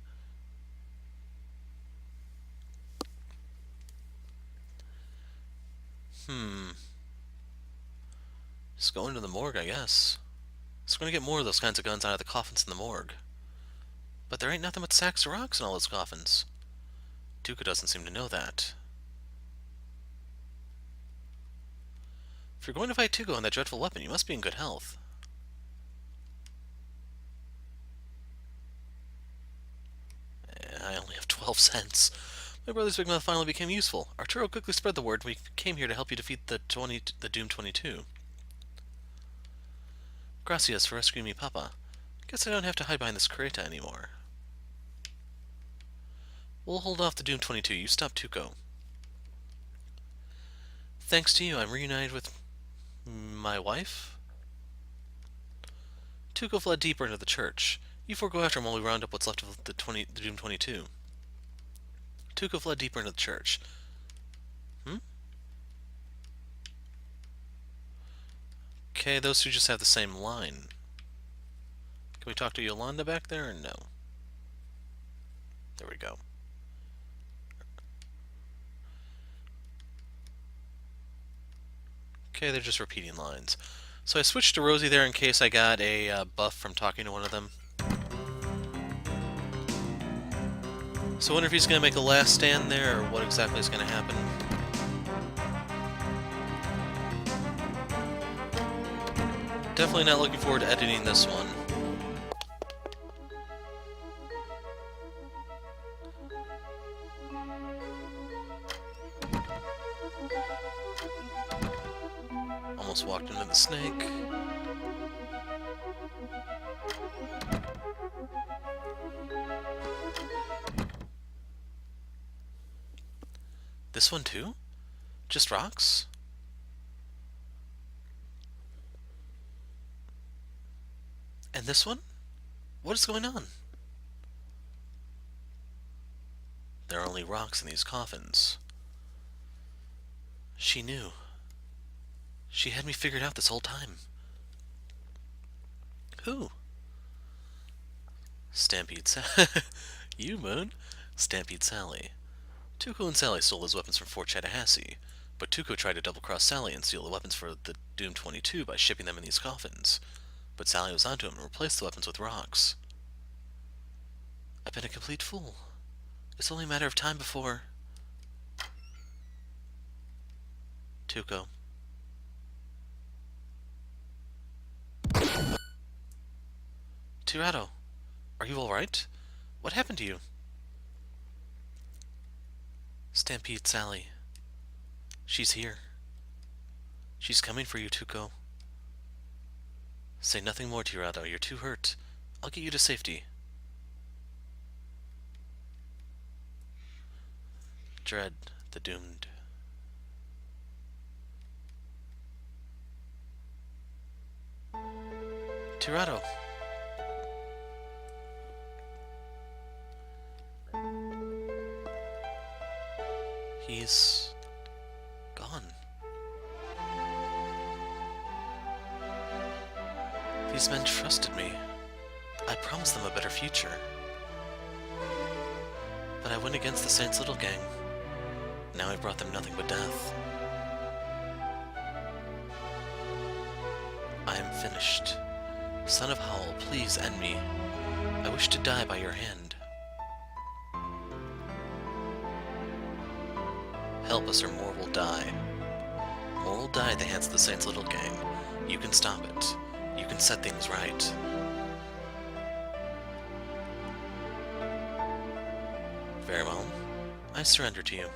S1: Just going to the morgue, I guess. So we're gonna get more of those kinds of guns out of the coffins in the morgue. But there ain't nothing but sacks of rocks in all those coffins. Tuco doesn't seem to know that. If you're going to fight Tuco on that dreadful weapon, you must be in good health. I only have 12 cents. My brother's big mouth finally became useful. Arturo quickly spread the word, and we came here to help you defeat the Doom 22. Gracias for rescuing me, Papa. Guess I don't have to hide behind this Creta anymore. We'll hold off the Doom 22. You stop Tuco. Thanks to you, I'm reunited with my wife? Tuco fled deeper into the church. You four go after him while we round up what's left of the Doom 22. Tuco fled deeper into the church. Okay, those two just have the same line. Can we talk to Yolanda back there or no? There we go. Okay, they're just repeating lines. So I switched to Rosie there in case I got a buff from talking to one of them. So I wonder if he's going to make a last stand there, or what exactly is going to happen. Definitely not looking forward to editing this one. Almost walked into the snake. This one too? Just rocks? And this one? What is going on? There are only rocks in these coffins. She knew. She had me figured out this whole time. Who? Stampede Sally. You, Moon? Stampede Sally. Tuco and Sally stole those weapons from Fort Chattahoochee, but Tuco tried to double-cross Sally and steal the weapons for the Doom 22 by shipping them in these coffins. But Sally was onto him and replaced the weapons with rocks. I've been a complete fool. It's only a matter of time before... Tuco. Tirado, are you alright? What happened to you? Stampede Sally. She's here. She's coming for you, Tuco. Say nothing more, Tirado. You're too hurt. I'll get you to safety. Dread, the doomed. Tirado. He's gone. These men trusted me. I promised them a better future. But I went against the Saints' little gang. Now I've brought them nothing but death. I am finished. Son of Howl, please end me. I wish to die by your hand. Help us or more will die. More will die at the hands of the Saints' little gang. You can stop it. You can set things right. Very well. I surrender to you.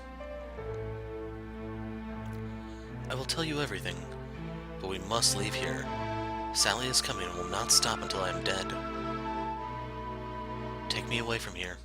S1: I will tell you everything, but we must leave here. Sally is coming and will not stop until I am dead. Take me away from here.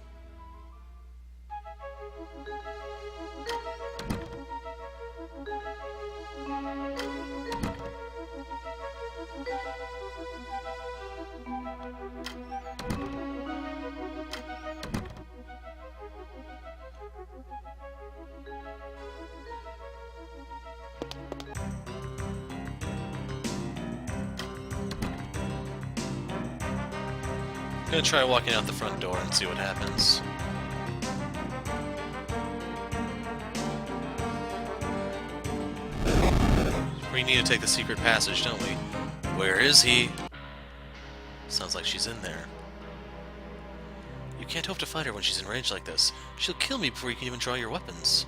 S1: I'm gonna try walking out the front door and see what happens. We need to take the secret passage, don't we? Where is he? Sounds like she's in there. You can't hope to fight her when she's enraged like this. She'll kill me before you can even draw your weapons.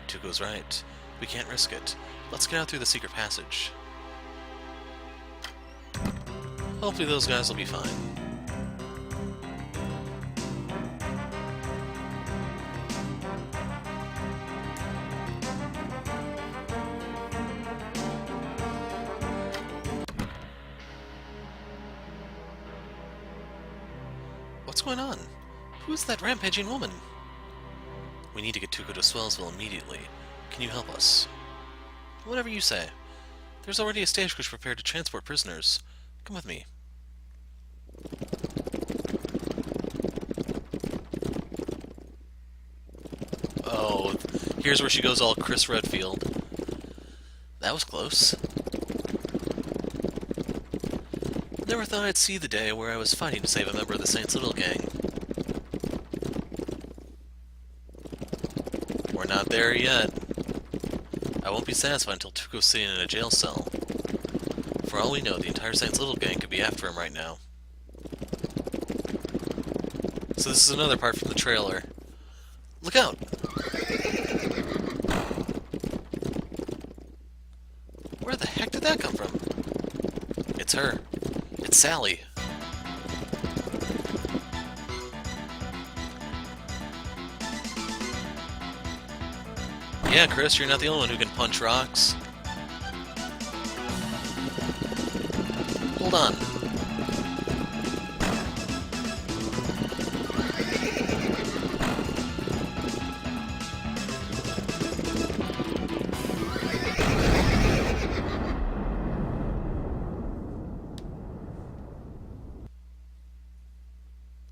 S1: Tuco's right. We can't risk it. Let's get out through the secret passage. Hopefully those guys will be fine. What's going on? Who's that rampaging woman? We need to get Tuco to Swellsville immediately. Can you help us? Whatever you say. There's already a stagecoach prepared to transport prisoners. Come with me. Oh, here's where she goes all Chris Redfield. That was close. Never thought I'd see the day where I was fighting to save a member of the Saints Little gang. We're not there yet. I won't be satisfied until Tuco's sitting in a jail cell. For all we know, the entire Saints Little gang could be after him right now. So this is another part from the trailer. Look out! Where the heck did that come from? It's her. It's Sally. Yeah, Chris, you're not the only one who can punch rocks. Hold on.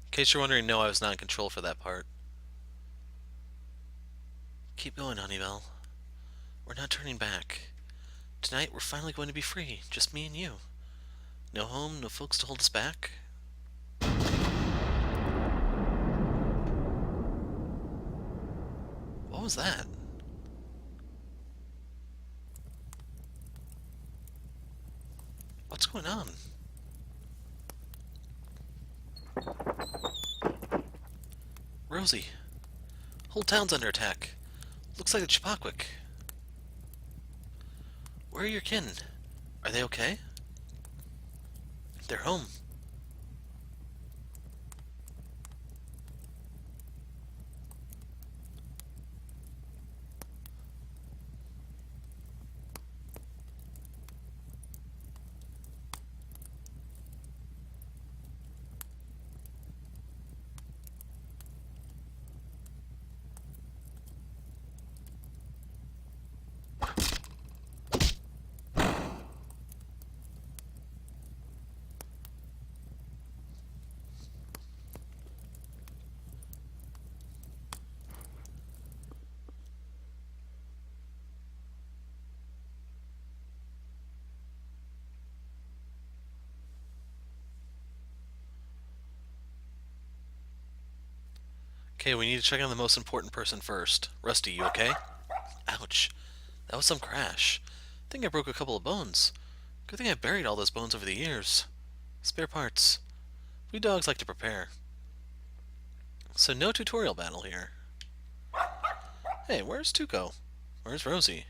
S1: In case you're wondering, no, I was not in control for that part. Keep going, Honeybell. We're not turning back. Tonight, we're finally going to be free. Just me and you. No home, no folks to hold us back. What was that? What's going on? Rosie. Whole town's under attack. Looks like a Chipawquick. Where are your kin? Are they okay? They're home. Okay, we need to check on the most important person first. Rusty, you okay? Ouch. That was some crash. I think I broke a couple of bones. Good thing I buried all those bones over the years. Spare parts. We dogs like to prepare. So no tutorial battle here. Hey, where's Tuco? Where's Rosie?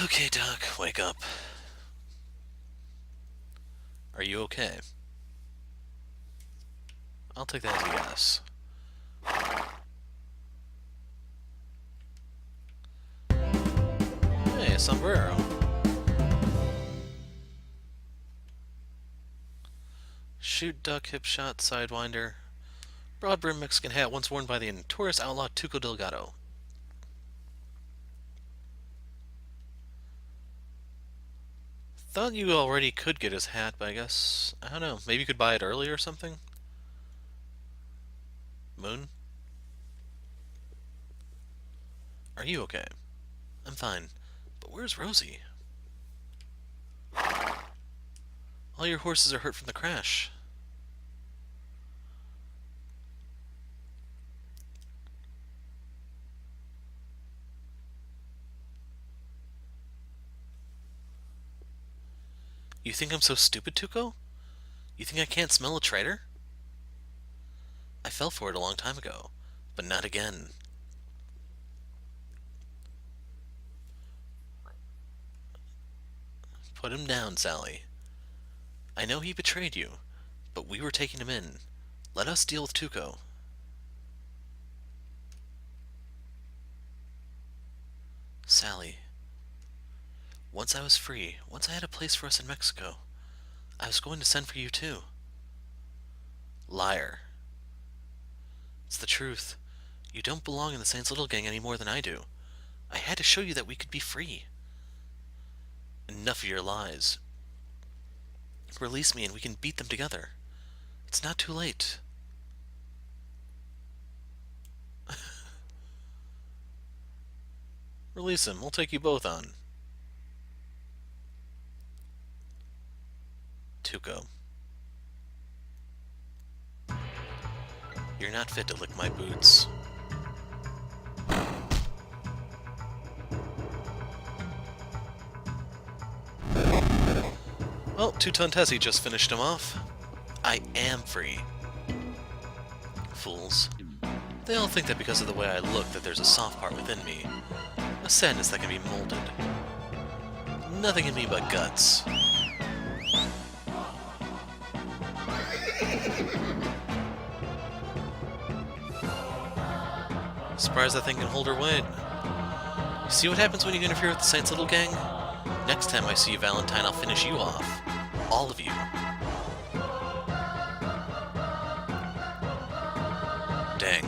S1: Okay, Doc, wake up. Are you okay? I'll take that as a yes. Hey, a sombrero. Shoot, duck, hip shot, sidewinder. Broad brim Mexican hat once worn by the notorious outlaw Tuco Delgado. Thought you already could get his hat, but I guess, I don't know, maybe you could buy it early or something? Moon? Are you okay? I'm fine. But where's Rosie? All your horses are hurt from the crash. You think I'm so stupid, Tuco? You think I can't smell a traitor? I fell for it a long time ago, but not again. Put him down, Sally. I know he betrayed you, but we were taking him in. Let us deal with Tuco. Sally. Once I was free, once I had a place for us in Mexico, I was going to send for you too. Liar. It's the truth. You don't belong in the Saints Little Gang any more than I do. I had to show you that we could be free. Enough of your lies. Release me and we can beat them together. It's not too late. Release him. We'll take you both on. Tuco. You're not fit to lick my boots. Well, Two-Ton Tessie just finished him off. I am free. Fools. They all think that because of the way I look that there's a soft part within me. A sadness that can be molded. Nothing in me but guts. Surprised that thing can hold her weight. You see what happens when you interfere with the Saints Little Gang? Next time I see you, Valentine, I'll finish you off. All of you. Dang.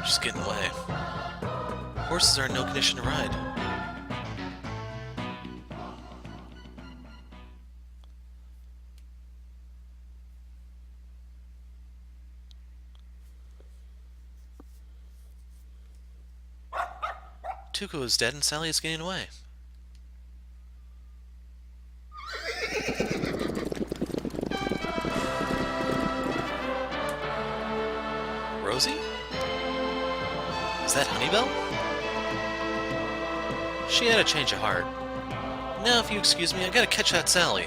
S1: Just getting away. Horses are in no condition to ride. Tuco is dead and Sally is getting away. Rosie? Is that Honeybell? She had a change of heart. Now, if you excuse me, I gotta catch that Sally.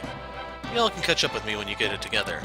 S1: Y'all can catch up with me when you get it together.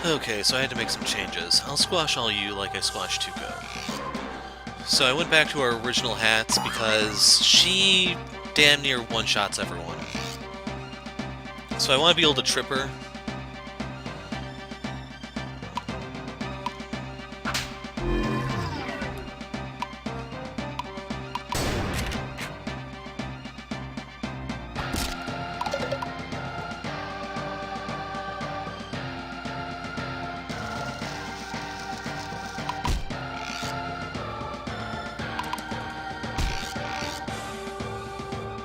S1: Okay, so I had to make some changes. I'll squash all you like I squashed Tuco. So I went back to our original hats because she damn near one-shots everyone. So I want to be able to trip her.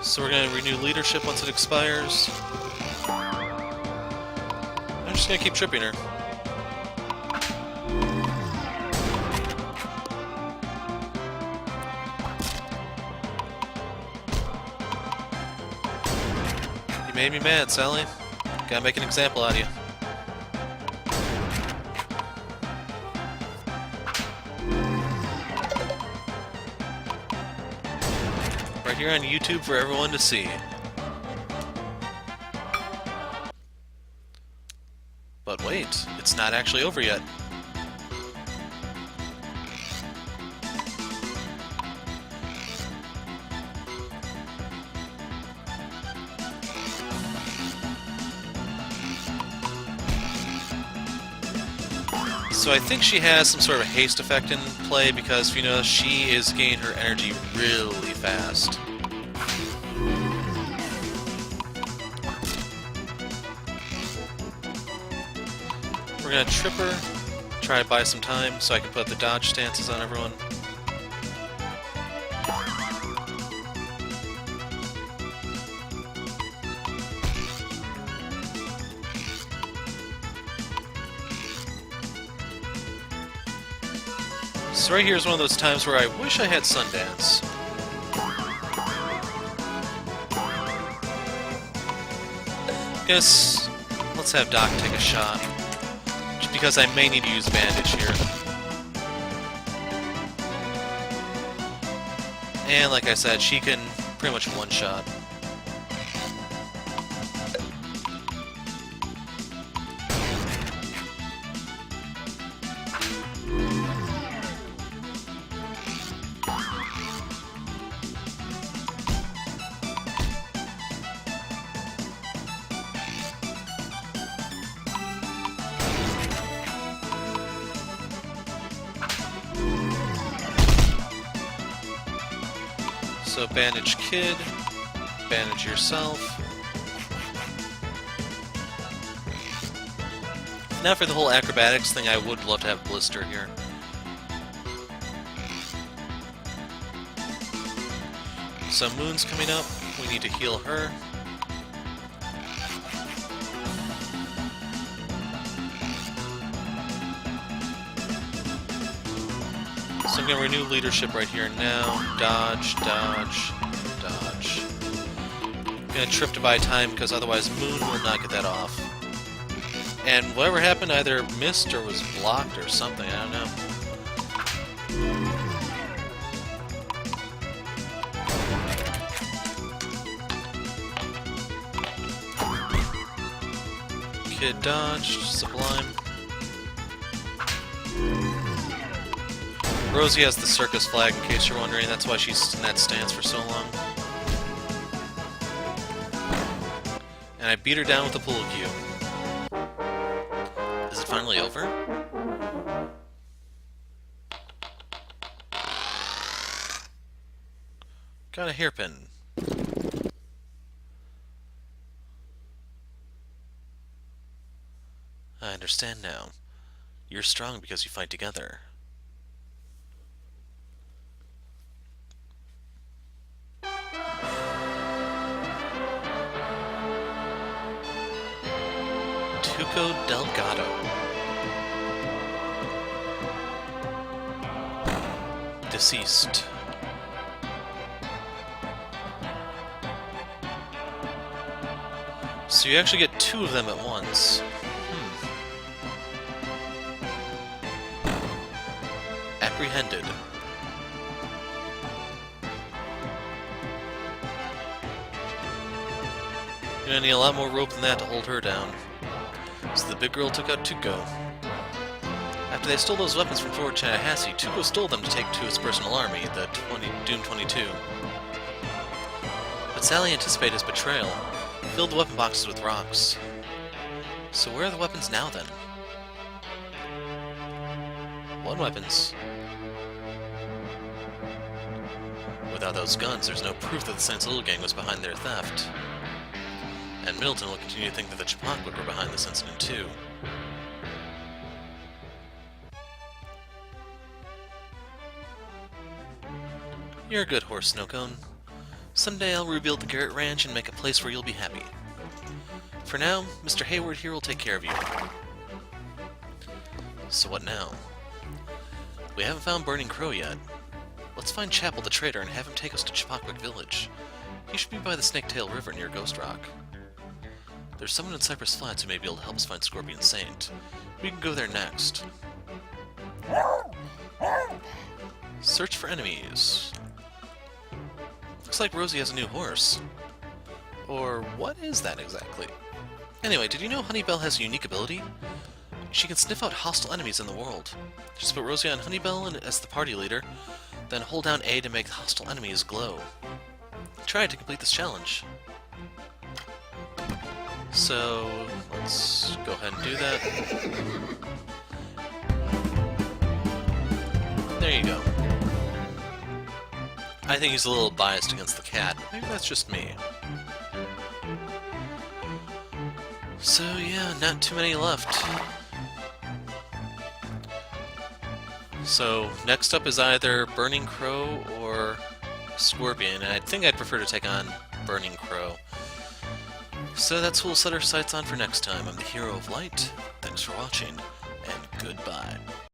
S1: So we're going to renew leadership once it expires. I'm just going to keep tripping her. You made me mad, Sally. Gotta make an example out of you. Right here on YouTube for everyone to see. But wait, it's not actually over yet. So I think she has some sort of haste effect in play because, you know, she is gaining her energy really fast. We're gonna trip her, try to buy some time so I can put the dodge stances on everyone. So right here is one of those times where I wish I had Sundance. Guess let's have Doc take a shot, just because I may need to use bandage here. And like I said, she can pretty much one-shot. So bandage kid, bandage yourself. Now for the whole acrobatics thing, I would love to have Blister here. So Moon's coming up, we need to heal her. So I'm going to renew leadership right here now. Dodge, dodge, dodge. I'm going to trip to buy time because otherwise Moon will not get that off. And whatever happened either missed or was blocked or something, I don't know. Kid dodged, Sublime. Rosie has the circus flag, in case you're wondering. That's why she's in that stance for so long. And I beat her down with the pool cue. Is it finally over? Got a hairpin. I understand now. You're strong because you fight together. Tuco Delgado. Deceased. So you actually get two of them at once. Apprehended. You're gonna need a lot more rope than that to hold her down. So the big girl took out Tuco. After they stole those weapons from Fort Tallahassee, Tuco stole them to take to his personal army, the Doom 22. But Sally anticipated his betrayal, filled the weapon boxes with rocks. So where are the weapons now, then? What weapons? Without those guns, there's no proof that the Saints Little Gang was behind their theft. And Middleton will continue to think that the Chapakwa were behind this incident, too. You're a good horse, Snowcone. Someday I'll rebuild the Garrett Ranch and make a place where you'll be happy. For now, Mr. Hayward here will take care of you. So what now? We haven't found Burning Crow yet. Let's find Chapel the Trader and have him take us to Chapakwa Village. He should be by the Snaketail River near Ghost Rock. There's someone in Cypress Flats who may be able to help us find Scorpion Saint. We can go there next. Search for enemies. Looks like Rosie has a new horse. Or what is that exactly? Anyway, did you know Honeybell has a unique ability? She can sniff out hostile enemies in the world. Just put Rosie on Honeybell as the party leader, then hold down A to make hostile enemies glow. Try to complete this challenge. So, let's go ahead and do that. There you go. I think he's a little biased against the cat. Maybe that's just me. So yeah, not too many left. So next up is either Burning Crow or Scorpion, and I think I'd prefer to take on Burning Crow. So that's who we'll set our sights on for next time. I'm the Hero of Light. Thanks for watching, and goodbye.